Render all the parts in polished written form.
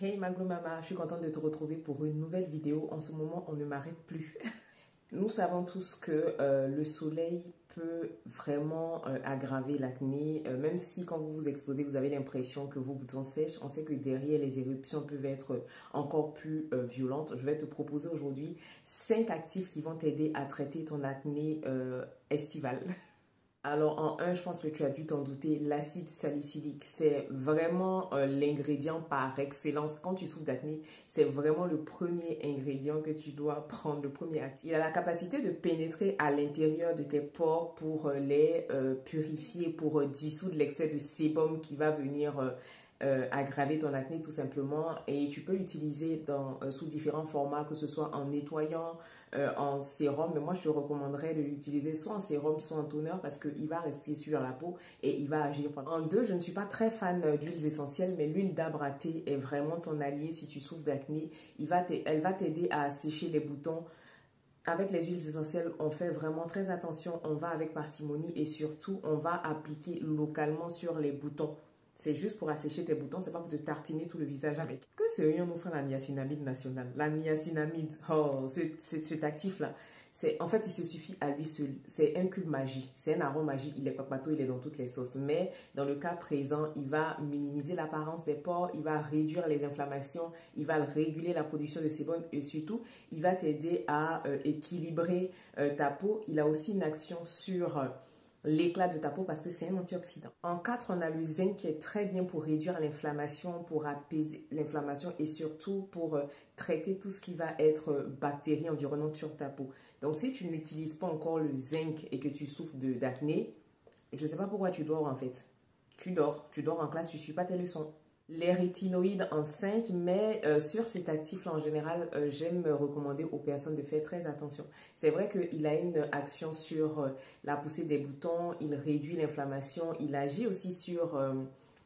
Hey Maglo Mama, je suis contente de te retrouver pour une nouvelle vidéo. En ce moment, on ne m'arrête plus. Nous savons tous que le soleil peut vraiment aggraver l'acné, même si quand vous vous exposez, vous avez l'impression que vos boutons sèchent. On sait que derrière, les éruptions peuvent être encore plus violentes. Je vais te proposer aujourd'hui 5 actifs qui vont t'aider à traiter ton acné estival. Alors, en un, je pense que tu as dû t'en douter, l'acide salicylique, c'est vraiment l'ingrédient par excellence. Quand tu souffres d'acné, c'est vraiment le premier ingrédient que tu dois prendre, le premier actif. Il a la capacité de pénétrer à l'intérieur de tes pores pour les purifier, pour dissoudre l'excès de sébum qui va venir aggraver ton acné tout simplement, et tu peux l'utiliser sous différents formats, que ce soit en nettoyant, en sérum, mais moi je te recommanderais de l'utiliser soit en sérum soit en toner parce qu'il va rester sur la peau et il va agir pendant. En deux, je ne suis pas très fan d'huiles essentielles, mais l'huile d'arbre à thé est vraiment ton allié si tu souffres d'acné. Elle va t'aider à assécher les boutons. Avec les huiles essentielles, on fait vraiment très attention, on va avec parcimonie et surtout, on va appliquer localement sur les boutons. C'est juste pour assécher tes boutons, c'est pas pour te tartiner tout le visage avec. Que serions-nous sans la niacinamide nationale? La niacinamide, oh, cet actif-là, en fait, il se suffit à lui seul. C'est un cube magique, c'est un arôme magique, il est papato, il est dans toutes les sauces. Mais dans le cas présent, il va minimiser l'apparence des pores, il va réduire les inflammations, il va réguler la production de sébum et surtout, il va t'aider à équilibrer ta peau. Il a aussi une action sur l'éclat de ta peau parce que c'est un antioxydant. En 4, on a le zinc qui est très bien pour réduire l'inflammation, pour apaiser l'inflammation et surtout pour traiter tout ce qui va être bactéries environnantes sur ta peau. Donc si tu n'utilises pas encore le zinc et que tu souffres d'acné, je ne sais pas pourquoi tu dors en fait. Tu dors en classe, tu ne suis pas tes leçons. Les rétinoïdes en 5, mais sur cet actif-là en général, j'aime recommander aux personnes de faire très attention. C'est vrai qu'il a une action sur la poussée des boutons, il réduit l'inflammation, il agit aussi sur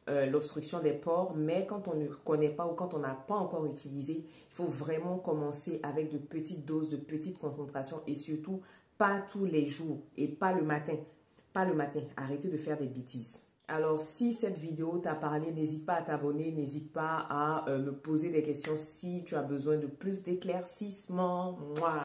l'obstruction des pores, mais quand on ne connaît pas ou quand on n'a pas encore utilisé, il faut vraiment commencer avec de petites doses, de petites concentrations et surtout pas tous les jours et pas le matin. Pas le matin, arrêtez de faire des bêtises. Alors, si cette vidéo t'a parlé, n'hésite pas à t'abonner, n'hésite pas à me poser des questions si tu as besoin de plus d'éclaircissements. Moi.